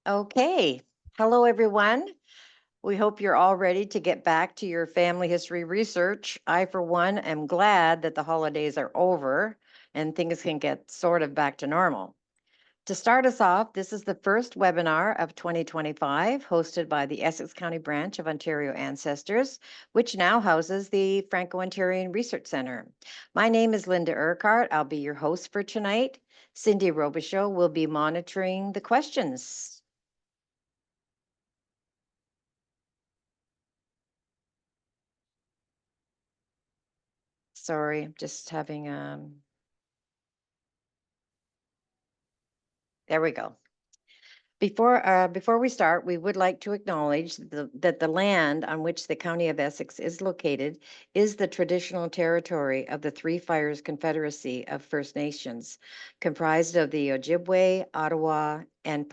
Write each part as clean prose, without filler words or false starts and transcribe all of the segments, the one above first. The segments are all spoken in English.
Okay. Hello, everyone. We hope you're all ready to get back to your family history research. I, for one, am glad that the holidays are over and things can get sort of back to normal. To start us off, this is the first webinar of 2025 hosted by the Essex County branch of Ontario Ancestors, which now houses the Franco-Ontarian Research Centre. My name is Linda Urquhart. I'll be your host for tonight. Cindy Robichaud will be monitoring the questions. Sorry, I'm just having there we go. Before we start, we would like to acknowledge that the land on which the County of Essex is located is the traditional territory of the Three Fires Confederacy of First Nations, comprised of the Ojibwe, Ottawa, and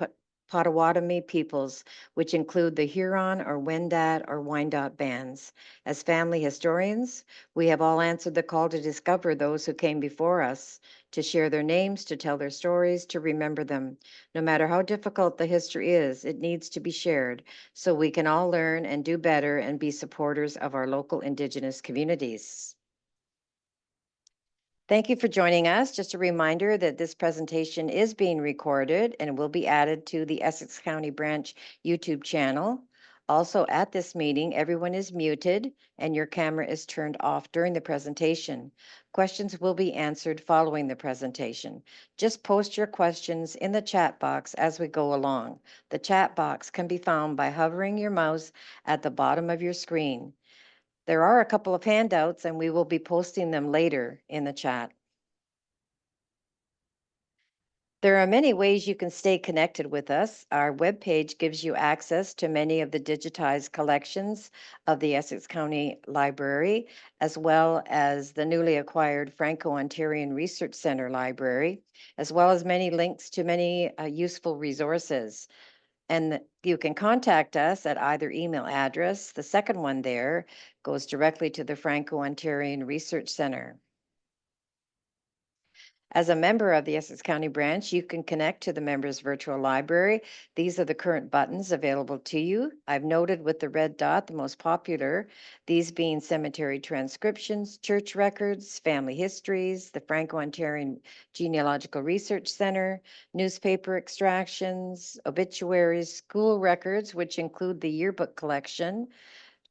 Potawatomi peoples, which include the Huron or Wendat or Wyandot bands. As family historians, we have all answered the call to discover those who came before us, to share their names, to tell their stories, to remember them. No matter how difficult the history is, it needs to be shared so we can all learn and do better and be supporters of our local Indigenous communities. Thank you for joining us. Just a reminder that this presentation is being recorded and will be added to the Essex County Branch YouTube channel. Also at this meeting, everyone is muted and your camera is turned off during the presentation. Questions will be answered following the presentation. Just post your questions in the chat box as we go along. The chat box can be found by hovering your mouse at the bottom of your screen. There are a couple of handouts and we will be posting them later in the chat. There are many ways you can stay connected with us. Our webpage gives you access to many of the digitized collections of the Essex County Library, as well as the newly acquired Franco-Ontarian Research Centre Library, as well as many links to many useful resources. And you can contact us at either email address. The second one there goes directly to the Franco-Ontarian Research Centre. As a member of the Essex County branch, you can connect to the members virtual library. These are the current buttons available to you. I've noted with the red dot the most popular, these being cemetery transcriptions, church records, family histories, the Franco-Ontarian Genealogical Research Center, newspaper extractions, obituaries, school records, which include the yearbook collection,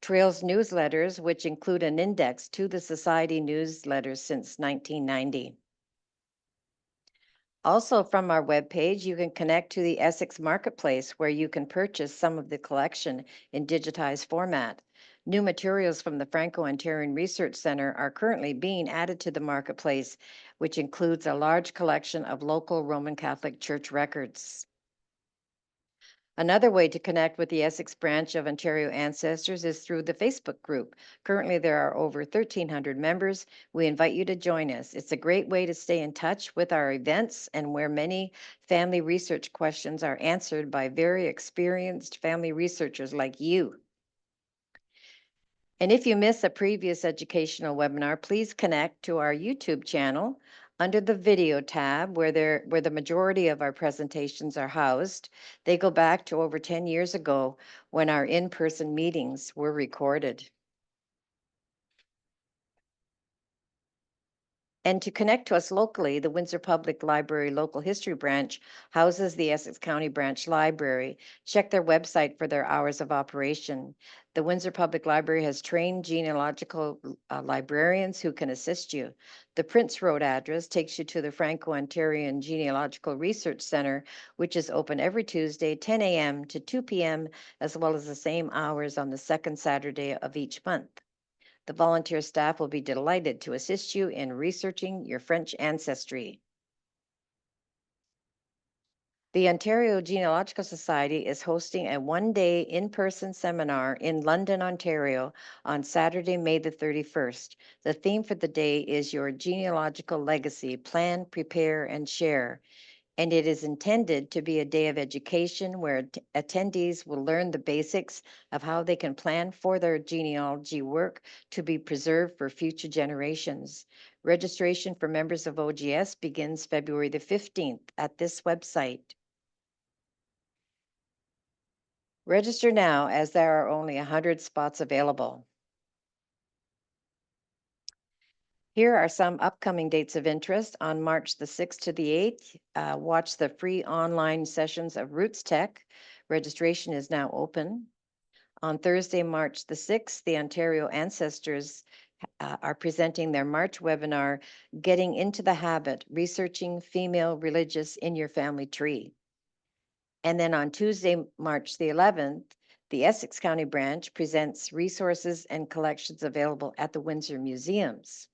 Trails newsletters, which include an index to the Society newsletters since 1990. Also from our webpage, you can connect to the Essex Marketplace where you can purchase some of the collection in digitized format. New materials from the Franco-Ontarian Research Centre are currently being added to the Marketplace, which includes a large collection of local Roman Catholic Church records. Another way to connect with the Essex branch of Ontario Ancestors is through the Facebook group. Currently, there are over 1,300 members. We invite you to join us. It's a great way to stay in touch with our events and where many family research questions are answered by very experienced family researchers like you. And if you miss a previous educational webinar, please connect to our YouTube channel under the video tab where the majority of our presentations are housed. They go back to over 10 years ago when our in-person meetings were recorded. And to connect to us locally, the Windsor Public Library Local History Branch houses the Essex County Branch Library. Check their website for their hours of operation. The Windsor Public Library has trained genealogical librarians who can assist you. The Prince Road address takes you to the Franco-Ontarian Genealogical Research Centre, which is open every Tuesday, 10 a.m. to 2 p.m., as well as the same hours on the second Saturday of each month. The volunteer staff will be delighted to assist you in researching your French ancestry. The Ontario Genealogical Society is hosting a one-day in-person seminar in London, Ontario on Saturday, May the 31st. The theme for the day is Your Genealogical Legacy, Plan, Prepare, and Share. And it is intended to be a day of education where attendees will learn the basics of how they can plan for their genealogy work to be preserved for future generations. Registration for members of OGS begins February the 15th at this website. Register now as there are only 100 spots available. Here are some upcoming dates of interest. On March the 6th to the 8th, watch the free online sessions of Roots Tech. Registration is now open. On Thursday, March the 6th, the Ontario Ancestors are presenting their March webinar, Getting into the Habit, Researching Female Religious in Your Family Tree. And then on Tuesday, March the 11th, the Essex County branch presents resources and collections available at the Windsor Museums.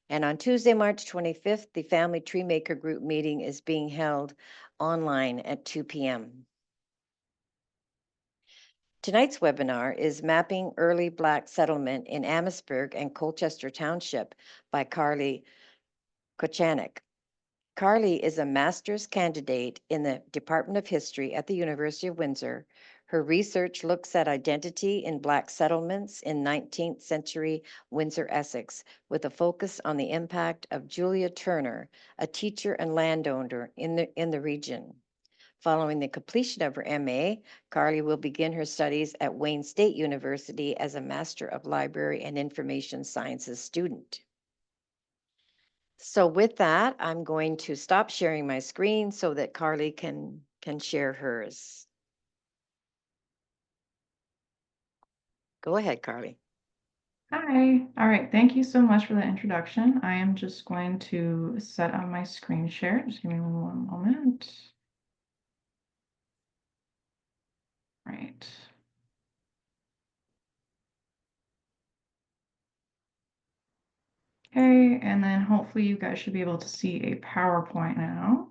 And on Tuesday, March 25th, the Family Tree Maker Group meeting is being held online at 2 p.m. Tonight's webinar is Mapping Early Black Settlement in Amherstburg and Colchester Township by Karleigh Kochaniec. Karleigh is a master's candidate in the Department of History at the University of Windsor. Her research looks at identity in Black settlements in 19th-century Windsor-Essex, with a focus on the impact of Julia Turner, a teacher and landowner in the region. Following the completion of her MA, Karleigh will begin her studies at Wayne State University as a Master of Library and Information Sciences student. So with that, I'm going to stop sharing my screen so that Karleigh can share hers. Go ahead, Karleigh. Hi. All right. Thank you so much for the introduction. I am just going to set on my screen share. Just give me one moment. Right. Okay, and then hopefully you guys should be able to see a PowerPoint now.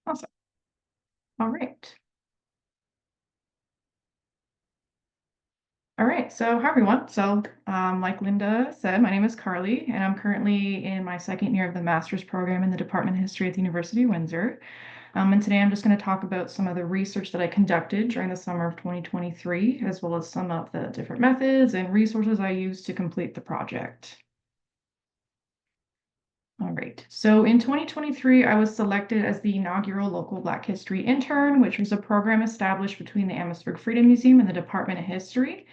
Awesome. All right. All right, so hi everyone. So like Linda said, my name is Karleigh, and I'm currently in my second year of the master's program in the Department of History at the University of Windsor. And today I'm just going to talk about some of the research that I conducted during the summer of 2023, as well as some of the different methods and resources I used to complete the project. All right, so in 2023, I was selected as the inaugural local Black History intern, which was a program established between the Amherstburg Freedom Museum and the Department of History.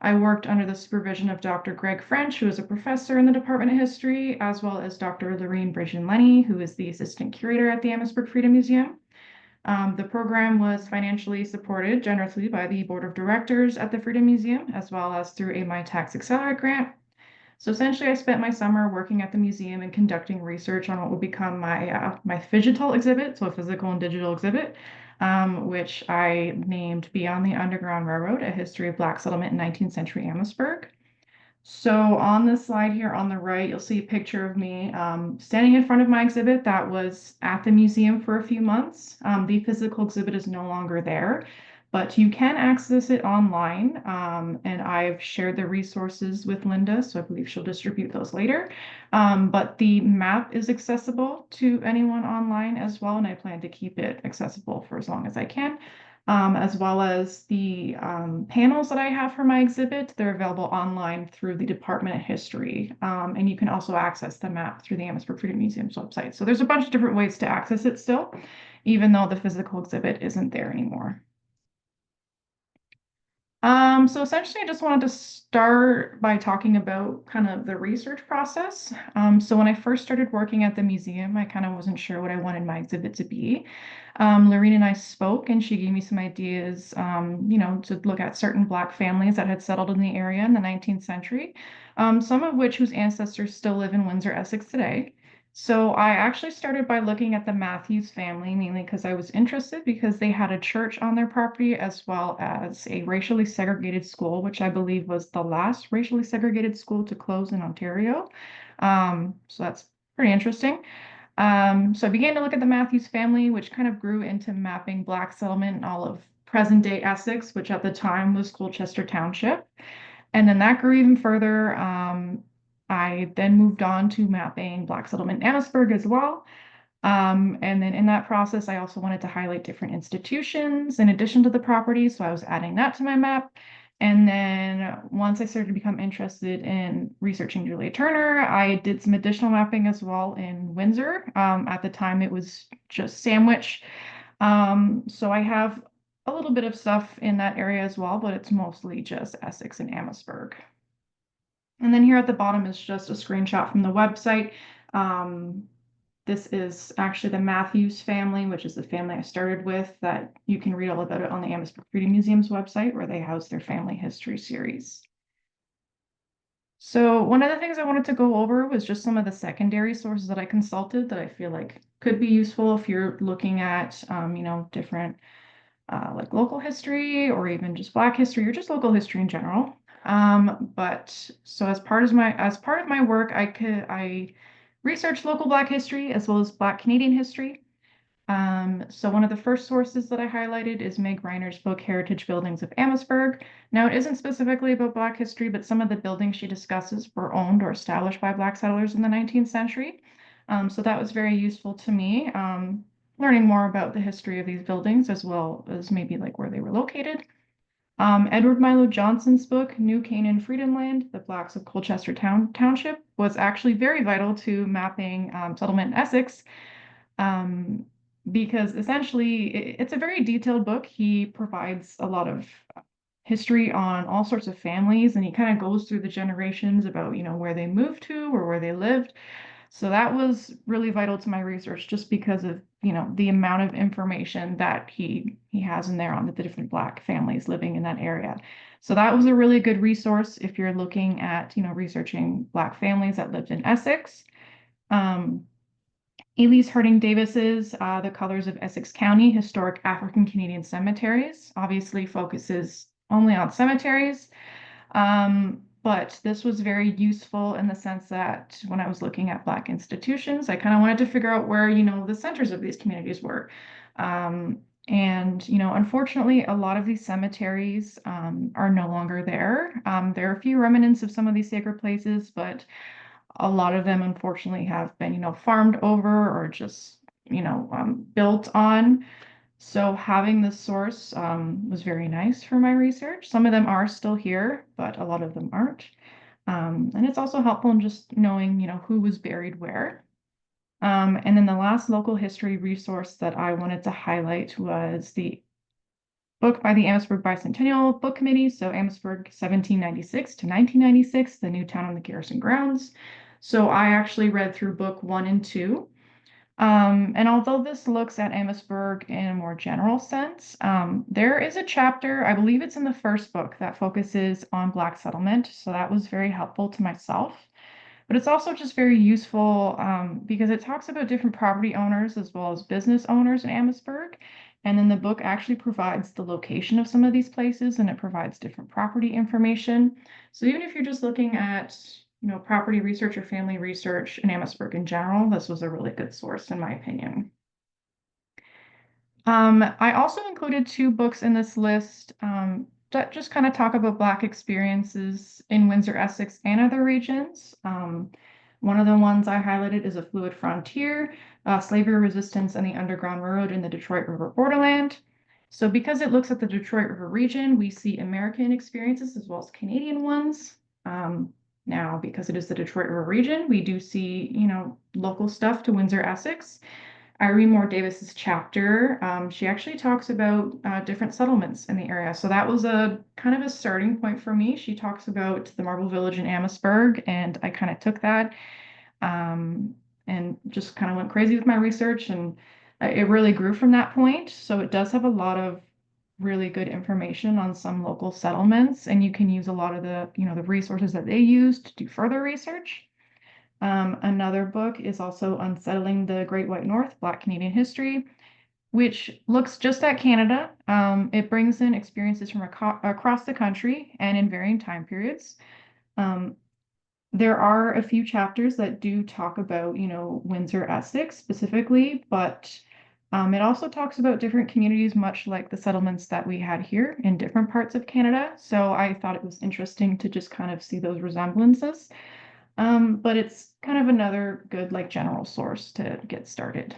I worked under the supervision of Dr. Greg French, who is a professor in the Department of History, as well as Dr. Lorraine Bridgen-Lenny, who is the assistant curator at the Amherstburg Freedom Museum. The program was financially supported generously by the board of directors at the Freedom Museum, as well as through a My Tax Accelerate grant. So essentially, I spent my summer working at the museum and conducting research on what would become my phygital exhibit, so a physical and digital exhibit, which I named Beyond the Underground Railroad, A History of Black Settlement in 19th-century Amherstburg. So on this slide here on the right, you'll see a picture of me standing in front of my exhibit that was at the museum for a few months. The physical exhibit is no longer there, but you can access it online. And I've shared the resources with Linda, so I believe she'll distribute those later. But the map is accessible to anyone online as well, and I plan to keep it accessible for as long as I can. As well as the panels that I have for my exhibit. They're available online through the Department of History. And you can also access the map through the Amherstburg Freedom Museum's website. So there's a bunch of different ways to access it still, even though the physical exhibit isn't there anymore. So essentially, I just wanted to start by talking about kind of the research process. So when I first started working at the museum, I kind of wasn't sure what I wanted my exhibit to be. Lorraine and I spoke, and she gave me some ideas, to look at certain Black families that had settled in the area in the 19th century, some of which whose ancestors still live in Windsor-Essex today. So I actually started by looking at the Matthews family, mainly because I was interested because they had a church on their property as well as a racially segregated school, which I believe was the last racially segregated school to close in Ontario. So that's pretty interesting. So I began to look at the Matthews family, which kind of grew into mapping Black settlement in all of present-day Essex, which at the time was Colchester Township. And then that grew even further. I then moved on to mapping Black settlement in Amherstburg as well. And then in that process, I also wanted to highlight different institutions in addition to the property. So I was adding that to my map. And then once I started to become interested in researching Julia Turner, I did some additional mapping as well in Windsor. At the time, it was just Sandwich. So I have a little bit of stuff in that area as well, but it's mostly just Essex and Amherstburg. And then here at the bottom is just a screenshot from the website. This is actually the Matthews family, which is the family I started with, that you can read all about it on the Amherstburg Freedom Museum's website, where they house their family history series. So one of the things I wanted to go over was just some of the secondary sources that I consulted that I feel like could be useful if you're looking at, different like local history or even just Black history or just local history in general. But so as part of my work, I researched local Black history as well as Black Canadian history. So one of the first sources that I highlighted is Meg Reiner's book, Heritage Buildings of Amherstburg. Now, it isn't specifically about Black history, but some of the buildings she discusses were owned or established by Black settlers in the 19th century. So that was very useful to me, learning more about the history of these buildings as well as maybe like where they were located. Edward Milo Johnson's book, New Canaan Freedom Land, The Blacks of Colchester Township, was actually very vital to mapping settlement in Essex, because essentially it's a very detailed book. He provides a lot of history on all sorts of families, and he kind of goes through the generations about, where they moved to or where they lived. So that was really vital to my research just because of, the amount of information that he has in there on the different Black families living in that area. So that was a really good resource if you're looking at, researching Black families that lived in Essex. Elise Harding Davis's The Colors of Essex County, Historic African Canadian Cemeteries, obviously focuses only on cemeteries. But this was very useful in the sense that when I was looking at Black institutions, I kind of wanted to figure out where, the centers of these communities were. And, unfortunately, a lot of these cemeteries are no longer there. There are a few remnants of some of these sacred places, but a lot of them, unfortunately, have been, farmed over or just, built on. So having this source was very nice for my research. Some of them are still here, but a lot of them aren't. And it's also helpful in just knowing, who was buried where. And then the last local history resource that I wanted to highlight was the book by the Amherstburg Bicentennial Book Committee. So Amherstburg 1796 to 1996, the new town on the garrison grounds. So I actually read through book 1 and 2. And although this looks at Amherstburg in a more general sense, there is a chapter, I believe it's in the first book, that focuses on Black settlement. So that was very helpful to myself. But it's also just very useful because it talks about different property owners as well as business owners in Amherstburg. And then the book actually provides the location of some of these places, and it provides different property information. So even if you're just looking at, property research or family research in Amherstburg in general, this was a really good source in my opinion. I also included 2 books in this list that just kind of talk about Black experiences in Windsor-Essex and other regions. One of the ones I highlighted is A Fluid Frontier, Slavery Resistance and the Underground Railroad in the Detroit River Borderland. So because it looks at the Detroit River region, we see American experiences as well as Canadian ones. Now, because it is the Detroit River region, we do see, local stuff to Windsor-Essex. Irene Moore Davis's chapter, she actually talks about different settlements in the area. So that was a kind of a starting point for me. She talks about the Marble Village in Amherstburg, and I kind of took that and just kind of went crazy with my research, and it really grew from that point. So it does have a lot of really good information on some local settlements, and you can use a lot of the, the resources that they use to do further research. Another book is also Unsettling the Great White North, Black Canadian History, which looks just at Canada. It brings in experiences from across the country and in varying time periods. There are a few chapters that do talk about, Windsor-Essex specifically, but it also talks about different communities, much like the settlements that we had here in different parts of Canada. So I thought it was interesting to just kind of see those resemblances. But it's kind of another good, like, general source to get started.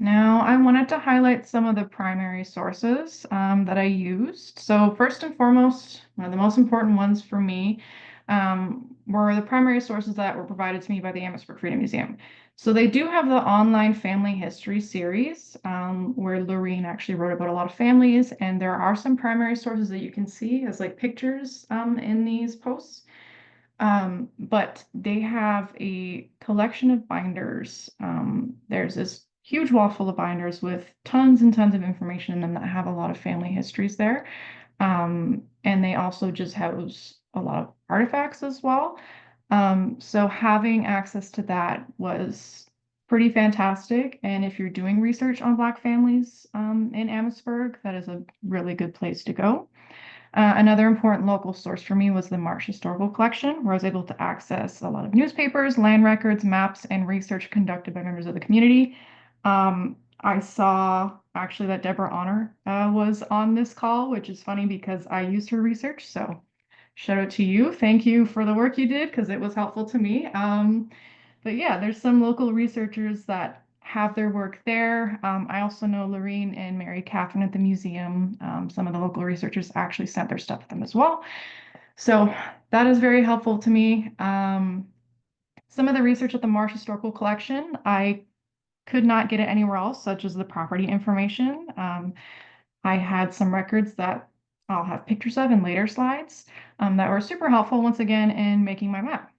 Now, I wanted to highlight some of the primary sources that I used. So first and foremost, one of the most important ones for me were the primary sources that were provided to me by the Amherstburg Freedom Museum. So they do have the online family history series where Lorene actually wrote about a lot of families, and there are some primary sources that you can see as like pictures in these posts. But they have a collection of binders. There's this huge wall full of binders with tons and tons of information in them that have a lot of family histories there. And they also just house a lot of artifacts as well. So having access to that was pretty fantastic. And if you're doing research on Black families in Amherstburg, that is a really good place to go. Another important local source for me was the Marsh Historical Collection, where I was able to access a lot of newspapers, land records, maps, and research conducted by members of the community. I saw actually that Deborah Honor was on this call, which is funny because I used her research. So shout out to you. Thank you for the work you did because it was helpful to me. But yeah, there's some local researchers that have their work there. I also know Lorene and Mary Catherine at the museum. Some of the local researchers actually sent their stuff to them as well. So that is very helpful to me. Some of the research at the Marsh Historical Collection, I could not get it anywhere else, such as the property information. I had some records that I'll have pictures of in later slides that were super helpful once again in making my map.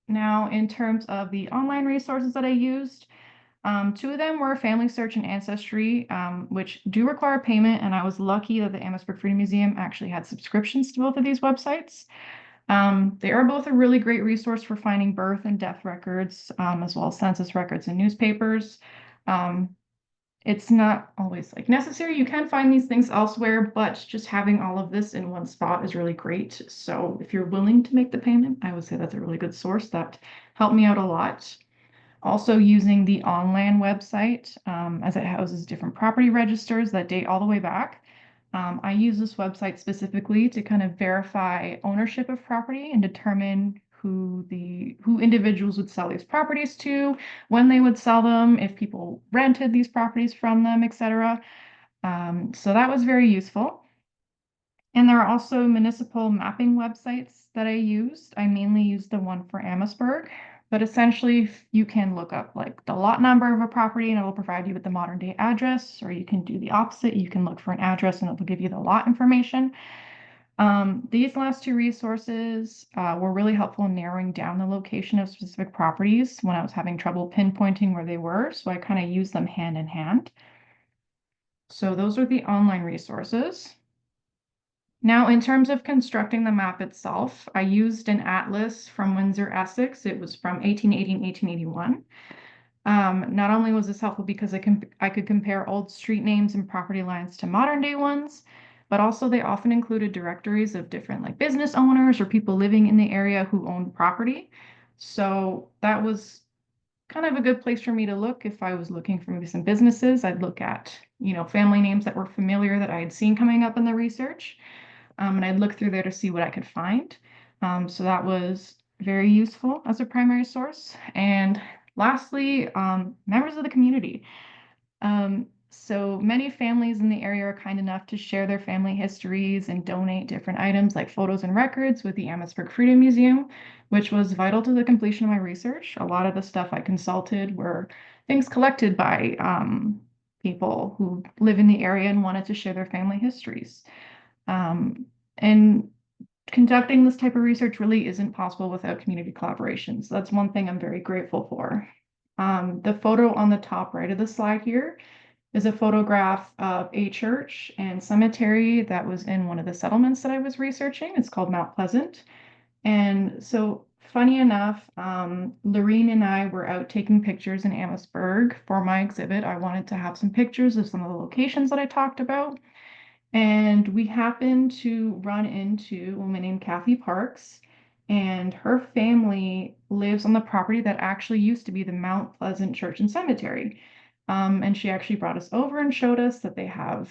Now, in terms of the online resources that I used, two of them were Family Search and Ancestry, which do require payment, and I was lucky that the Amherstburg Freedom Museum actually had subscriptions to both of these websites. They are both a really great resource for finding birth and death records, as well as census records and newspapers. It's not always like necessary. You can find these things elsewhere, but just having all of this in one spot is really great. So if you're willing to make the payment, I would say that's a really good source that helped me out a lot. Also using the online website, as it houses different property registers that date all the way back. I use this website specifically to kind of verify ownership of property and determine who individuals would sell these properties to, when they would sell them, if people rented these properties from them, etc. So that was very useful. And there are also municipal mapping websites that I used. I mainly used the one for Amherstburg, but essentially you can look up like the lot number of a property and it'll provide you with the modern day address, or you can do the opposite. You can look for an address and it'll give you the lot information. These last two resources were really helpful in narrowing down the location of specific properties when I was having trouble pinpointing where they were. So I kind of used them hand in hand. So those are the online resources. Now, in terms of constructing the map itself, I used an atlas from Windsor-Essex. It was from 1880 and 1881. Not only was this helpful because I could compare old street names and property lines to modern day ones, but also they often included directories of different like business owners or people living in the area who owned property. So that was kind of a good place for me to look. If I was looking for maybe some businesses, I'd look at, family names that were familiar that I had seen coming up in the research. And I'd look through there to see what I could find. So that was very useful as a primary source. And lastly, members of the community. So many families in the area are kind enough to share their family histories and donate different items like photos and records with the Amherstburg Freedom Museum, which was vital to the completion of my research. A lot of the stuff I consulted were things collected by people who live in the area and wanted to share their family histories. And conducting this type of research really isn't possible without community collaboration. So that's one thing I'm very grateful for. The photo on the top right of the slide here is a photograph of a church and cemetery that was in one of the settlements that I was researching. It's called Mount Pleasant. And so funny enough, Lorene and I were out taking pictures in Amherstburg for my exhibit. I wanted to have some pictures of some of the locations that I talked about. And we happened to run into a woman named Kathy Parks, and her family lives on the property that actually used to be the Mount Pleasant Church and Cemetery. And she actually brought us over and showed us that they have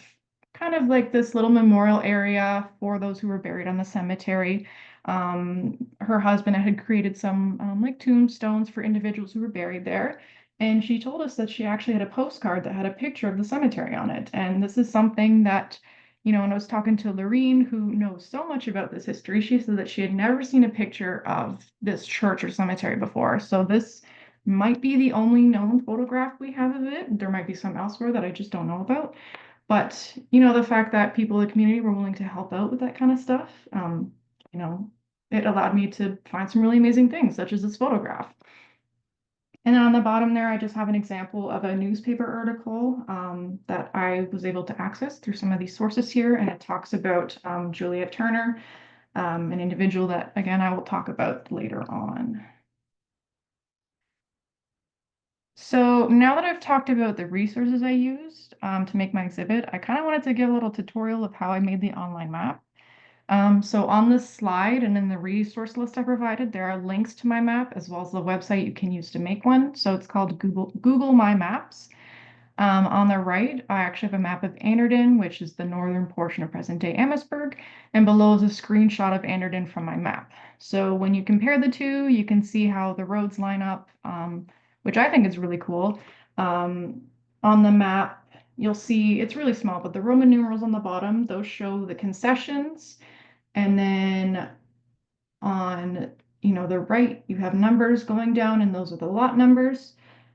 kind of like this little memorial area for those who were buried on the cemetery. Her husband had created some like tombstones for individuals who were buried there. And she told us that she actually had a postcard that had a picture of the cemetery on it. And this is something that, when I was talking to Lorene, who knows so much about this history, she said that she had never seen a picture of this church or cemetery before. So this might be the only known photograph we have of it. There might be some elsewhere that I just don't know about. But, the fact that people in the community were willing to help out with that kind of stuff, you know, it allowed me to find some really amazing things, such as this photograph. And then on the bottom there, I just have an example of a newspaper article that I was able to access through some of these sources here. And it talks about Juliet Turner, an individual that, again, I will talk about later on. So now that I've talked about the resources I used to make my exhibit, I kind of wanted to give a little tutorial of how I made the online map. So on this slide and in the resource list I provided, there are links to my map as well as the website you can use to make one. So it's called Google My Maps. On the right, I actually have a map of Anderton, which is the northern portion of present-day Amherstburg, and below is a screenshot of Anderton from my map. So when you compare the two, you can see how the roads line up, which I think is really cool. On the map, you'll see it's really small, but the Roman numerals on the bottom, those show the concessions. And then on, the right, you have numbers going down, and those are the lot numbers.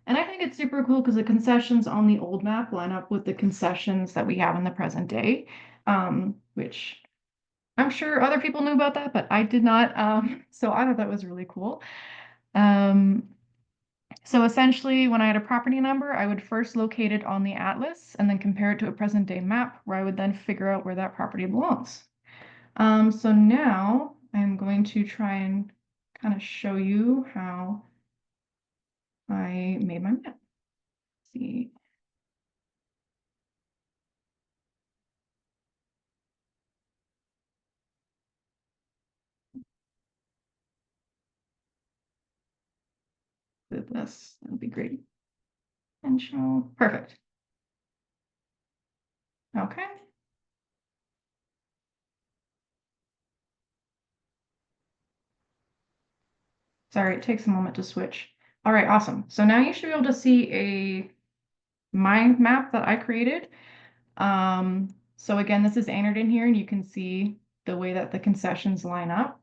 And I think it's super cool because the concessions on the old map line up with the concessions that we have in the present day, which I'm sure other people knew about that, but I did not. So I thought that was really cool. So essentially, when I had a property number, I would first locate it on the atlas and then compare it to a present day map where I would then figure out where that property belongs. So now I'm going to try and kind of show you how I made my map. Let's see. With this, that'd be great. And show, perfect. Okay. Sorry, it takes a moment to switch. All right, awesome. So now you should be able to see my map that I created. So again, this is Anderton here, and you can see the way that the concessions line up.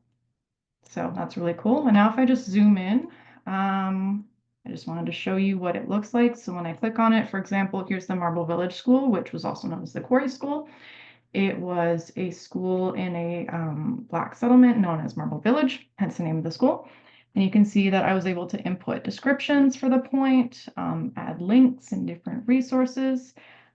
So that's really cool. And now if I just zoom in, I just wanted to show you what it looks like. So when I click on it, for example, here's the Marble Village School, which was also known as the Quarry School. It was a school in a Black settlement known as Marble Village, hence the name of the school. And you can see that I was able to input descriptions for the point, add links and different resources.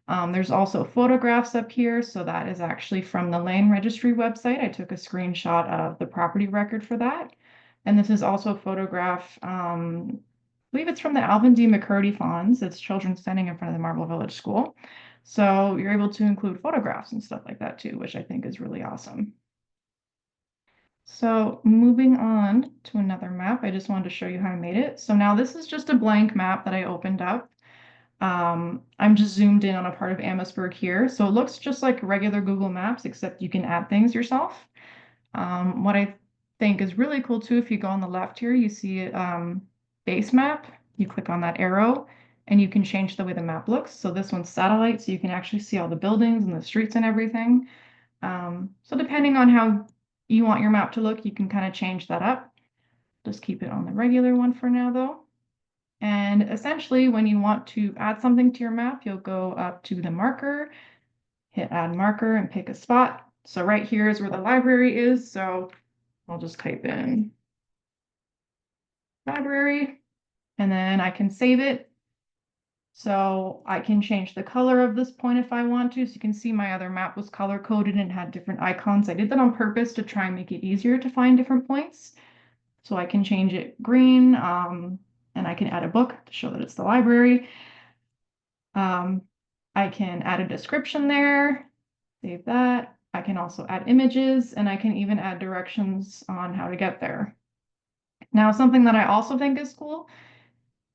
There's also photographs up here. So that is actually from the land registry website. I took a screenshot of the property record for that. And this is also a photograph, I believe it's from the Alvin D. McCurdy Fonds. It's children standing in front of the Marble Village School. So you're able to include photographs and stuff like that too, which I think is really awesome. So moving on to another map, I just wanted to show you how I made it. So now this is just a blank map that I opened up. I'm just zoomed in on a part of Amherstburg here. So it looks just like regular Google Maps, except you can add things yourself. What I think is really cool too, if you go on the left here, you see base map. You click on that arrow and you can change the way the map looks. So this one's satellite, so you can actually see all the buildings and the streets and everything. So depending on how you want your map to look, you can kind of change that up. Just keep it on the regular one for now though. And essentially when you want to add something to your map, you'll go up to the marker, hit add marker and pick a spot. So right here is where the library is. So I'll just type in library and then I can save it. So I can change the color of this point if I want to. So you can see my other map was color coded and had different icons. I did that on purpose to try and make it easier to find different points. So I can change it green and I can add a book to show that it's the library. I can add a description there, save that. I can also add images and I can even add directions on how to get there. Now, something that I also think is cool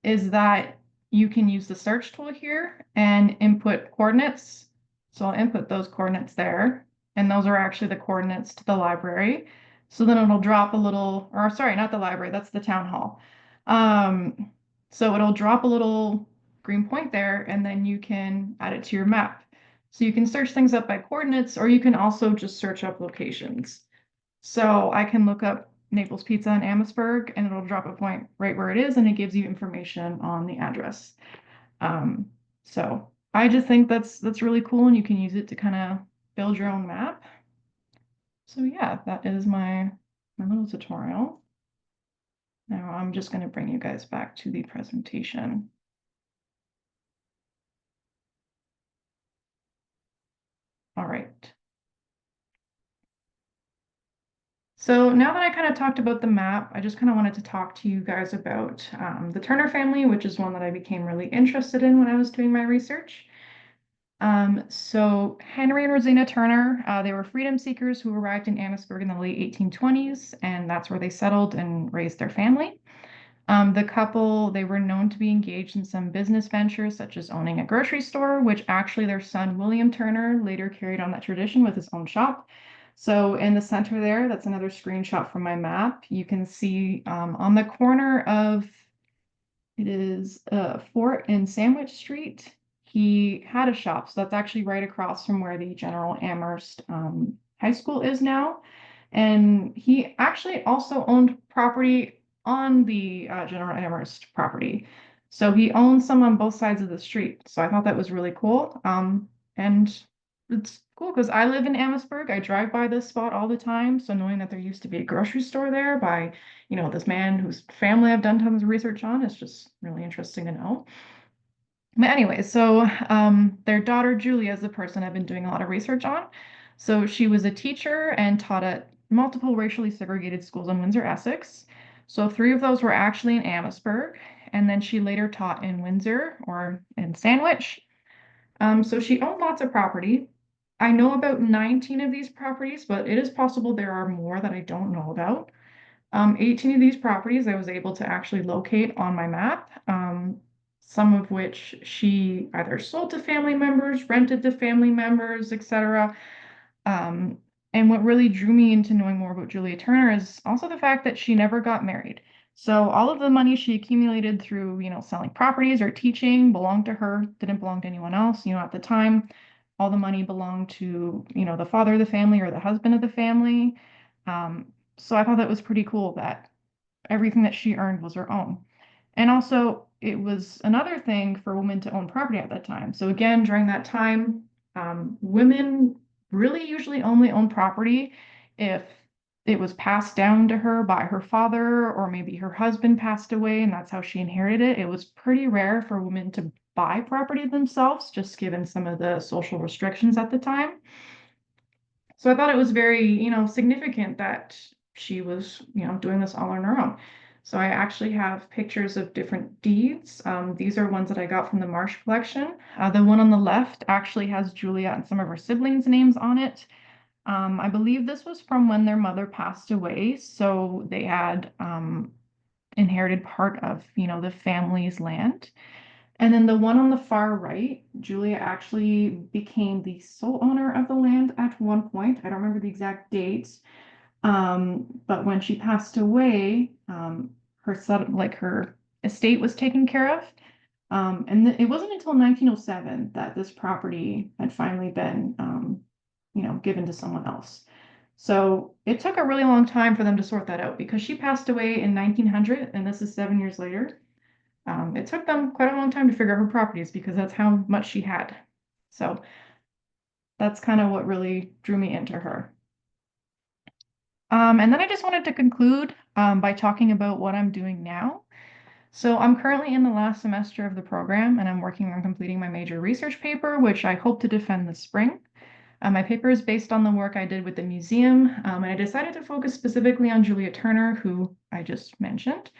is that you can use the search tool here and input coordinates. So I'll input those coordinates there, and those are actually the coordinates to the library. So then it'll drop a little, or sorry, not the library, that's the town hall. So it'll drop a little green point there, and then you can add it to your map. So you can search things up by coordinates, or you can also just search up locations. So I can look up Naples Pizza in Amherstburg, and it'll drop a point right where it is, and it gives you information on the address. Um, so I just think that's really cool, and you can use it to kind of build your own map. So yeah, that is my little tutorial. Now I'm just going to bring you guys back to the presentation. All right. So now that I kind of talked about the map, I just kind of wanted to talk to you guys about the Turner family, which is one that I became really interested in when I was doing my research. So Henry and Rosina Turner, they were freedom seekers who arrived in Amherstburg in the late 1820s, and that's where they settled and raised their family. The couple, they were known to be engaged in some business ventures, such as owning a grocery store, which actually their son, William Turner, later carried on that tradition with his own shop. So in the center there, that's another screenshot from my map. You can see on the corner of, it is Fort and Sandwich Street, he had a shop. So that's actually right across from where the General Amherst High School is now. And he actually also owned property on the General Amherst property. So he owned some on both sides of the street. So I thought that was really cool. And it's cool because I live in Amherstburg. I drive by this spot all the time. So knowing that there used to be a grocery store there by, this man whose family I've done tons of research on is just really interesting to know. But anyway, so their daughter Julia is the person I've been doing a lot of research on. So she was a teacher and taught at multiple racially segregated schools in Windsor-Essex. So 3 of those were actually in Amherstburg, and then she later taught in Windsor or in Sandwich. So she owned lots of property. I know about 19 of these properties, but it is possible there are more that I don't know about. 18 of these properties I was able to actually locate on my map, some of which she either sold to family members, rented to family members, etc. Um, and what really drew me into knowing more about Julia Turner is also the fact that she never got married. So all of the money she accumulated through, selling properties or teaching belonged to her, didn't belong to anyone else. At the time, all the money belonged to, the father of the family or the husband of the family. So I thought that was pretty cool that everything that she earned was her own. And also, it was another thing for women to own property at that time. So again, during that time, women really usually only owned property if it was passed down to her by her father, or maybe her husband passed away and that's how she inherited it. It was pretty rare for women to buy property themselves, just given some of the social restrictions at the time. So I thought it was very, significant that she was, doing this all on her own. So I actually have pictures of different deeds. These are ones that I got from the Marsh collection. The one on the left actually has Julia and some of her siblings' names on it. I believe this was from when their mother passed away. So they had inherited part of, the family's land. And then the one on the far right, Julia actually became the sole owner of the land at one point. I don't remember the exact dates, but when she passed away, her estate was taken care of. And it wasn't until 1907 that this property had finally been, given to someone else. So it took a really long time for them to sort that out because she passed away in 1900, and this is 7 years later. It took them quite a long time to figure out her properties because that's how much she had. So that's kind of what really drew me into her. And then I just wanted to conclude by talking about what I'm doing now. So I'm currently in the last semester of the program and I'm working on completing my major research paper, which I hope to defend this spring. My paper is based on the work I did with the museum, and I decided to focus specifically on Julia Turner, who I just mentioned.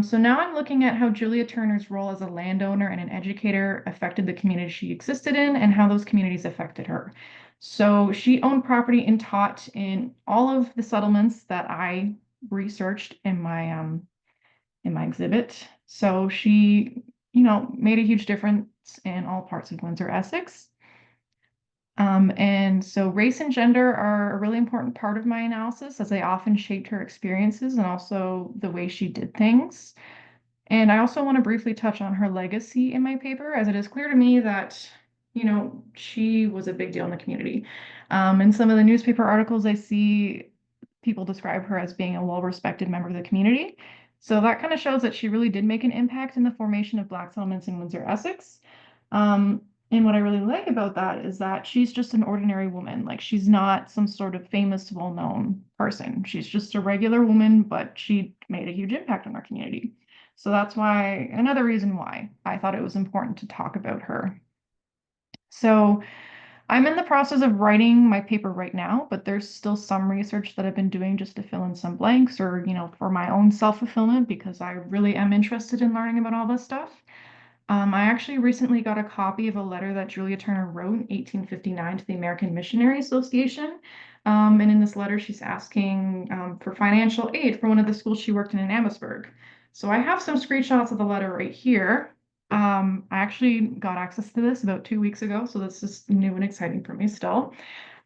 So now I'm looking at how Julia Turner's role as a landowner and an educator affected the community she existed in and how those communities affected her. So she owned property and taught in all of the settlements that I researched in my exhibit. So she, made a huge difference in all parts of Windsor-Essex. And so race and gender are a really important part of my analysis as they often shaped her experiences and also the way she did things. And I also want to briefly touch on her legacy in my paper, as it is clear to me that, she was a big deal in the community. In some of the newspaper articles I see, people describe her as being a well-respected member of the community. So that kind of shows that she really did make an impact in the formation of Black settlements in Windsor-Essex. And what I really like about that is that she's just an ordinary woman. Like, she's not some sort of famous, well-known person. She's just a regular woman, but she made a huge impact on our community. So that's why, another reason why I thought it was important to talk about her. So I'm in the process of writing my paper right now, but there's still some research that I've been doing just to fill in some blanks or, for my own self-fulfillment, because I really am interested in learning about all this stuff. I actually recently got a copy of a letter that Julia Turner wrote in 1859 to the American Missionary Association. And in this letter, she's asking for financial aid for one of the schools she worked in Amherstburg. So I have some screenshots of the letter right here. I actually got access to this about 2 weeks ago, so this is new and exciting for me still.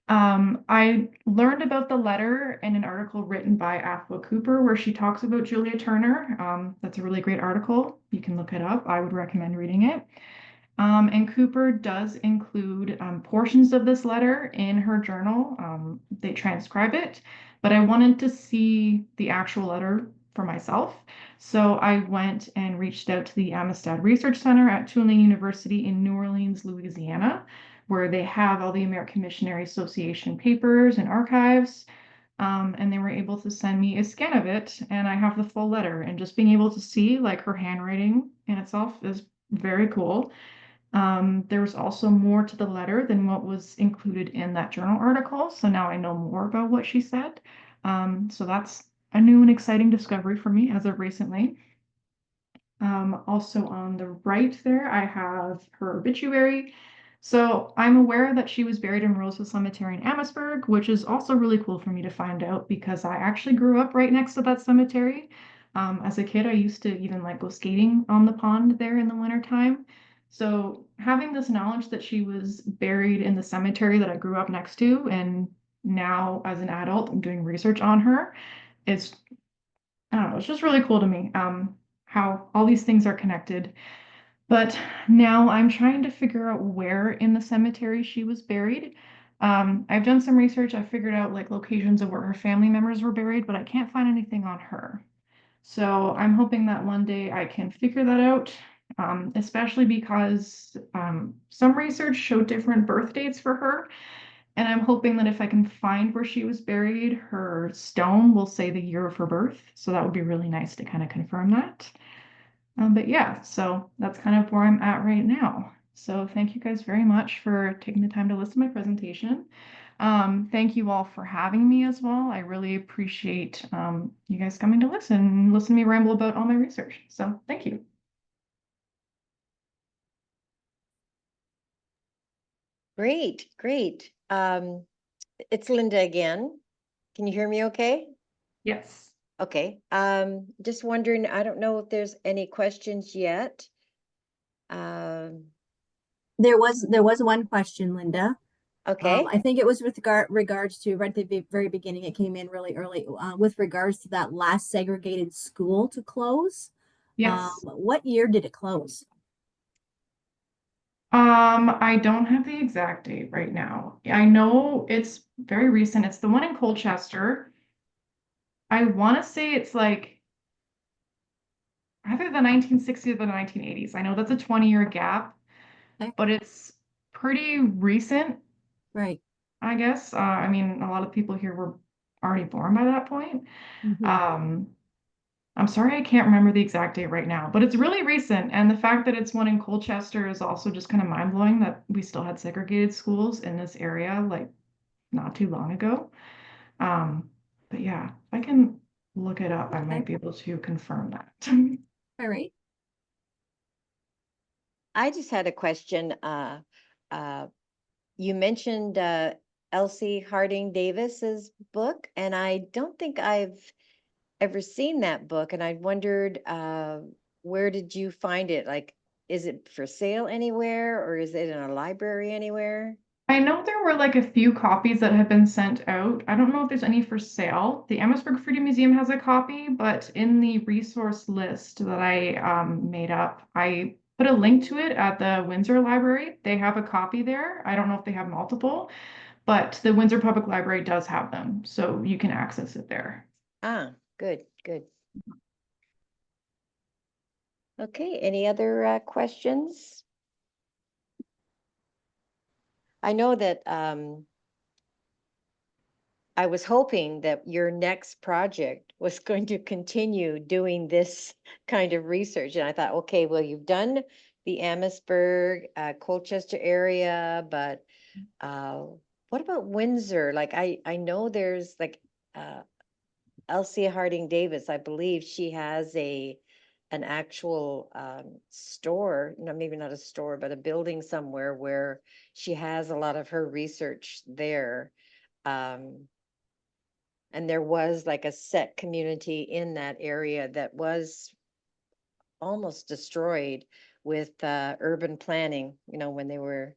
I learned about the letter in an article written by Afua Cooper where she talks about Julia Turner. That's a really great article. You can look it up. I would recommend reading it. And Cooper does include portions of this letter in her journal. They transcribe it, but I wanted to see the actual letter for myself. So I went and reached out to the Amistad Research Center at Tulane University in New Orleans, Louisiana, where they have all the American Missionary Association papers and archives. And they were able to send me a scan of it, and I have the full letter. And just being able to see like her handwriting in itself is very cool. There was also more to the letter than what was included in that journal article. So now I know more about what she said. So that's a new and exciting discovery for me as of recently. Also on the right there, I have her obituary. So I'm aware that she was buried in Rosehill Cemetery in Amherstburg, which is also really cool for me to find out because I actually grew up right next to that cemetery. As a kid, I used to even like go skating on the pond there in the wintertime. So having this knowledge that she was buried in the cemetery that I grew up next to, and now as an adult, I'm doing research on her, it's, I don't know, it's just really cool to me, how all these things are connected. But now I'm trying to figure out where in the cemetery she was buried. I've done some research. I figured out like locations of where her family members were buried, but I can't find anything on her. So I'm hoping that one day I can figure that out, especially because some research showed different birth dates for her. And I'm hoping that if I can find where she was buried, her stone will say the year of her birth. So that would be really nice to kind of confirm that. But yeah, so that's kind of where I'm at right now. So thank you guys very much for taking the time to listen to my presentation. Thank you all for having me as well. I really appreciate you guys coming to listen to me ramble about all my research. So thank you. Great, great. It's Linda again. Can you hear me okay? Yes. Okay. Just wondering, I don't know if there's any questions yet. There was one question, Linda. Okay. I think it was with regards to right at the very beginning. It came in really early with regards to that last segregated school to close. Yes. What year did it close? I don't have the exact date right now. I know it's very recent. It's the one in Colchester. I want to say it's like either the 1960s or the 1980s. I know that's a 20-year gap, Okay. but it's pretty recent, Right. I guess. I mean, a lot of people here were already born by that point. Mhm. I'm sorry, I can't remember the exact date right now, but it's really recent. And the fact that it's one in Colchester is also just kind of mind-blowing that we still had segregated schools in this area, like not too long ago. But yeah, if I can look it up, I might be able to confirm that. All right. I just had a question. You mentioned Elsie Harding Davis's book, and I don't think I've ever seen that book. And I wondered, where did you find it? Like, is it for sale anywhere, or is it in a library anywhere? I know there were like a few copies that have been sent out. I don't know if there's any for sale. The Amherstburg Freedom Museum has a copy, but in the resource list that I made up, I put a link to it at the Windsor Library. They have a copy there. I don't know if they have multiple, but the Windsor Public Library does have them, so you can access it there. Ah, good, good. Okay, any other questions? I know that I was hoping that your next project was going to continue doing this kind of research. And I thought, okay, well, you've done the Amherstburg, Colchester area, but what about Windsor? Like I know there's like Elsie Harding Davis, I believe she has an actual store, no, maybe not a store, but a building somewhere where she has a lot of her research there. And there was like a set community in that area that was almost destroyed with urban planning, when they were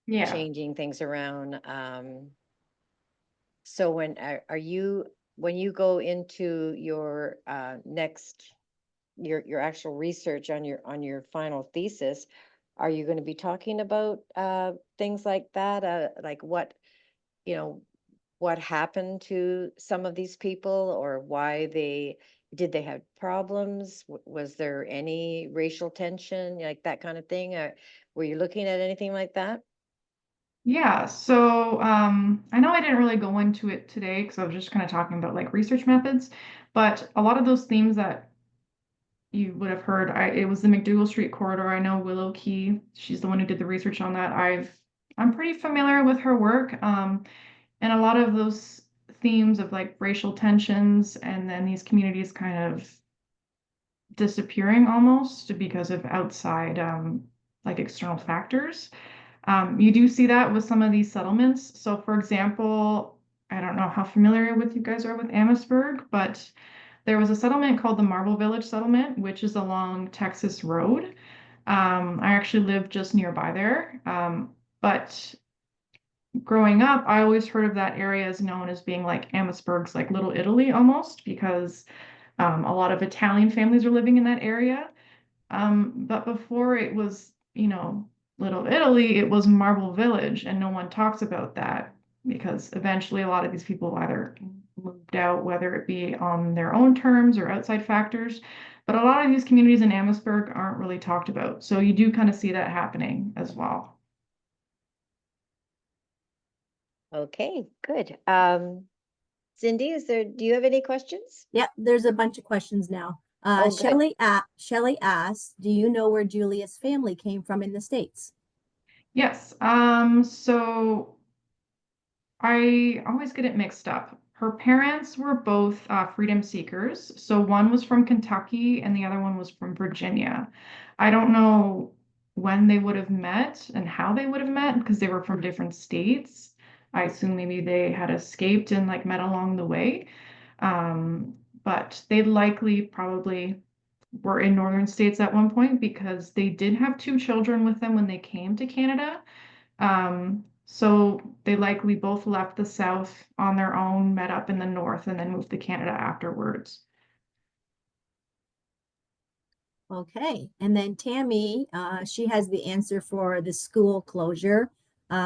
Yeah. changing things around. So when you go into your next your actual research on your final thesis, are you going to be talking about things like that? Like you know, what happened to some of these people, or why did they have problems? Was there any racial tension, like that kind of thing? Were you looking at anything like that? Yeah, so I know I didn't really go into it today because I was just kind of talking about like research methods, but a lot of those themes that you would have heard, it was the McDougal Street corridor. I know Willow Key, she's the one who did the research on that. I'm pretty familiar with her work, and a lot of those themes of like racial tensions and then these communities kind of disappearing almost because of outside like external factors. You do see that with some of these settlements. So for example, I don't know how familiar with you guys are with Amherstburg, but there was a settlement called the Marble Village Settlement, which is along Texas Road. I actually live just nearby there. But growing up, I always heard of that area as known as being like Amherstburg's like Little Italy almost, because a lot of Italian families are living in that area. But before it was, Little Italy, it was Marble Village, and no one talks about that because eventually a lot of these people either moved out, whether it be on their own terms or outside factors. But a lot of these communities in Amherstburg aren't really talked about. So you do kind of see that happening as well. Okay, good. Cindy, do you have any questions? Yep, there's a bunch of questions now. Oh, good. Shelley asks, do you know where Julia's family came from in the States? Yes. So I always get it mixed up. Her parents were both freedom seekers. So one was from Kentucky and the other one was from Virginia. I don't know when they would have met and how they would have met because they were from different states. I assume maybe they had escaped and like met along the way. Um, but they likely probably were in northern states at one point because they did have two children with them when they came to Canada. So they likely both left the South on their own, met up in the North, and then moved to Canada afterwards. Okay, and then Tammy, she has the answer for the school closure.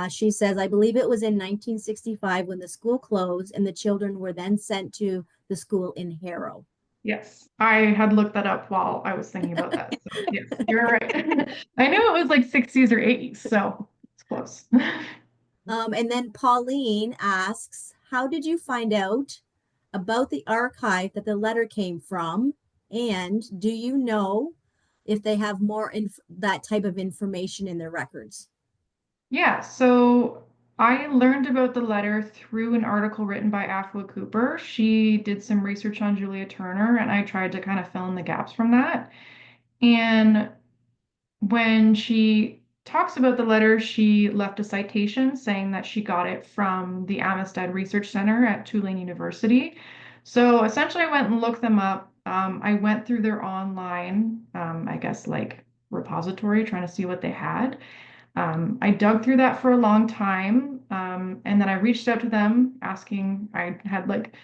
She says, I believe it was in 1965 when the school closed and the children were then sent to the school in Harrow. Yes, I had looked that up while I was thinking about that. So yes, you're right. I knew it was like 60s or 80s, so it's close. And then Pauline asks, how did you find out about the archive that the letter came from? And do you know if they have more that type of information in their records? Yeah, so I learned about the letter through an article written by Afua Cooper. She did some research on Julia Turner, and I tried to kind of fill in the gaps from that. And when she talks about the letter, she left a citation saying that she got it from the Amistad Research Center at Tulane University. So essentially, I went and looked them up. I went through their online, I guess, like repository, trying to see what they had. I dug through that for a long time, and then I reached out to them asking, I had like,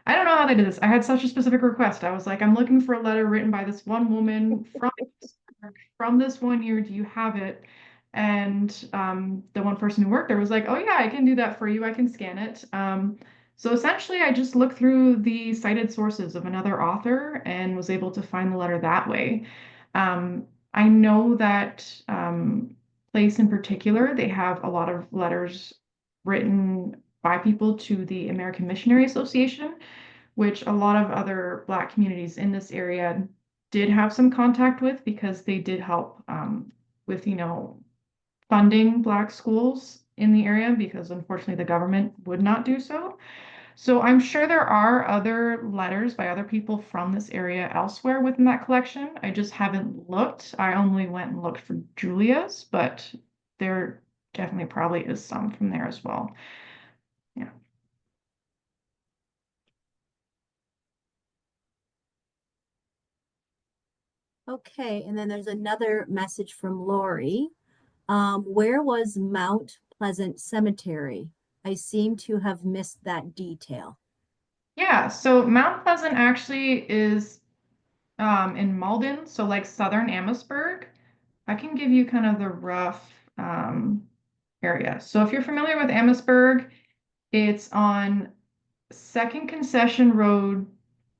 I don't know how they did this. I had such a specific request. I was like, I'm looking for a letter written by this one woman from this one year. Do you have it? And the one person who worked there was like, oh yeah, I can do that for you. I can scan it. So essentially, I just looked through the cited sources of another author and was able to find the letter that way. I know that place in particular, they have a lot of letters written by people to the American Missionary Association, which a lot of other Black communities in this area did have some contact with because they did help with, funding Black schools in the area because unfortunately the government would not do so. So I'm sure there are other letters by other people from this area elsewhere within that collection. I just haven't looked. I only went and looked for Julia's, but there definitely probably is some from there as well. Yeah. Okay, and then there's another message from Lori. Where was Mount Pleasant Cemetery? I seem to have missed that detail. Yeah, so Mount Pleasant actually is in Malden, so like southern Amherstburg. I can give you kind of the rough area. So if you're familiar with Amherstburg, it's on Second Concession Road,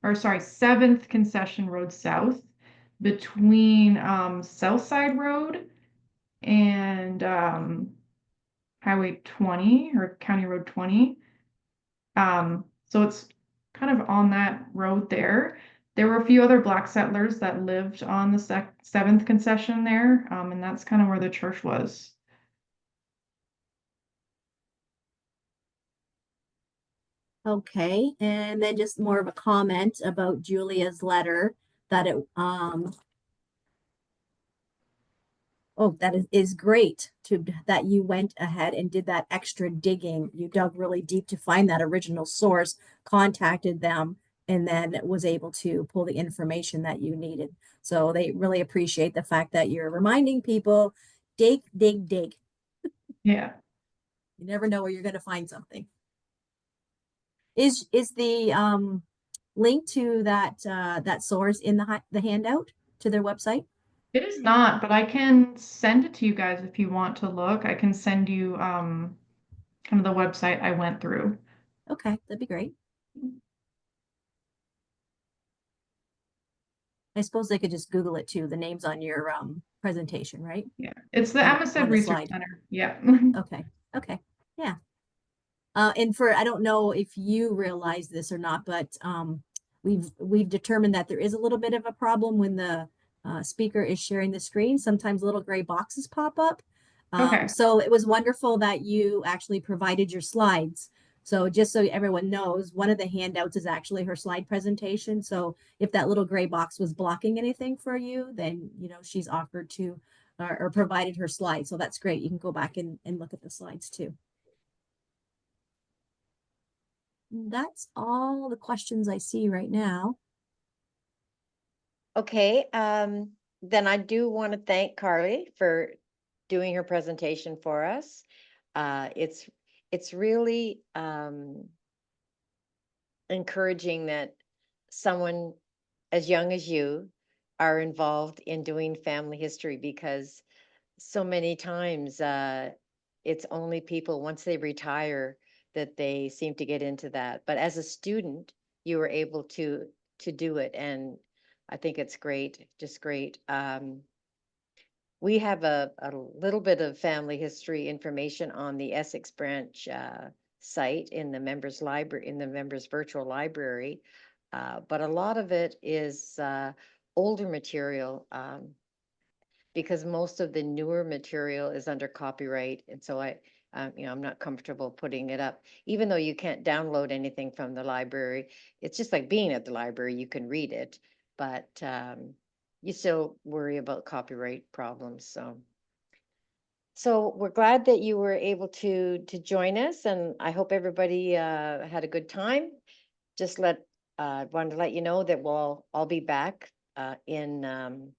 or sorry, Seventh Concession Road South, between Southside Road and Highway 20 or County Road 20. So it's kind of on that road there. There were a few other Black settlers that lived on the Seventh Concession there, and that's kind of where the church was. Okay, and then just more of a comment about Julia's letter that that is great that you went ahead and did that extra digging. You dug really deep to find that original source, contacted them, and then was able to pull the information that you needed. So they really appreciate the fact that you're reminding people, dig, dig, dig. Yeah. You never know where you're going to find something. Is the link to that source in the handout to their website? It is not, but I can send it to you guys if you want to look. I can send you kind of the website I went through. Okay, that'd be great. I suppose they could just Google it too. The name's on your presentation, right? Yeah, it's the On Amherstburg the Research slide. Center. Yeah. Okay. Okay. Yeah. And I don't know if you realize this or not, but we've determined that there is a little bit of a problem when the speaker is sharing the screen. Sometimes little gray boxes pop up. Okay. So it was wonderful that you actually provided your slides. So just so everyone knows, one of the handouts is actually her slide presentation. So if that little gray box was blocking anything for you, then she's offered to or provided her slides. So that's great. You can go back and look at the slides too. That's all the questions I see right now. Okay, then I do want to thank Karleigh for doing her presentation for us. It's really encouraging that someone as young as you are involved in doing family history, because so many times it's only people once they retire that they seem to get into that. But as a student, you were able to do it, and I think it's great, just great. We have a little bit of family history information on the Essex branch site in the members library, in the members virtual library, but a lot of it is older material, because most of the newer material is under copyright, and so I'm not comfortable putting it up, even though you can't download anything from the library. It's just like being at the library, you can read it, but you still worry about copyright problems. So we're glad that you were able to join us, and I hope everybody had a good time. Just wanted to let you know that we'll all be back in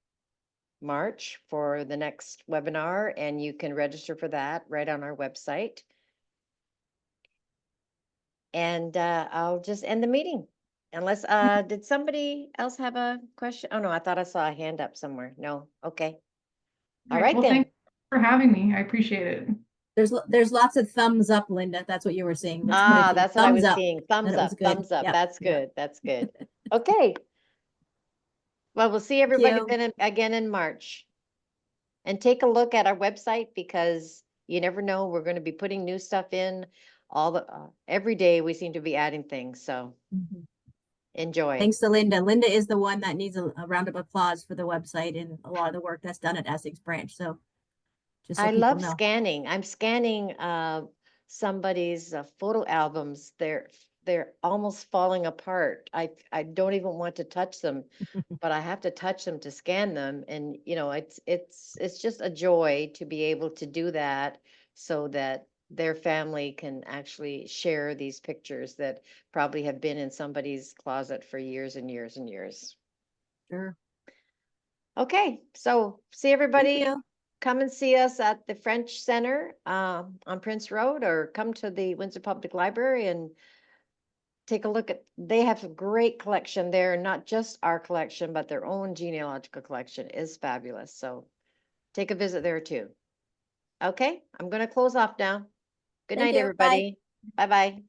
March for the next webinar, and you can register for that right on our website. And I'll just end the meeting. Unless, did somebody else have a question? Oh, no, I thought I saw a hand up somewhere. No, okay. All right Well, then. thanks for having me. I appreciate it. There's lots of thumbs up, Linda. That's what you were saying. Let's put it Ah, to that's what I thumbs was up. seeing. That Thumbs it was up, good. thumbs up. Yep, That's yep. good. That's good. Okay. Well, we'll see Thank everybody you. then again in March. And take a look at our website because you never know, we're going to be putting new stuff in every day. We seem to be adding things. So Mhm. enjoy. Thanks to Linda. Linda is the one that needs a round of applause for the website and a lot of the work that's done at Essex branch. So just so I people love know. scanning. I'm scanning somebody's photo albums. They're almost falling apart. I don't even want to touch them, but I have to touch them to scan them. And you know, it's just a joy to be able to do that so that their family can actually share these pictures that probably have been in somebody's closet for years and years and years. Sure. Okay, so see Thank everybody. you. Come and see us at the French Center on Prince Road, or come to the Windsor Public Library and take a look at, they have a great collection there, not just our collection, but their own genealogical collection is fabulous. So take a visit there too. Okay, I'm going to close off now. Good Thank night, you. Bye. everybody. Bye-bye.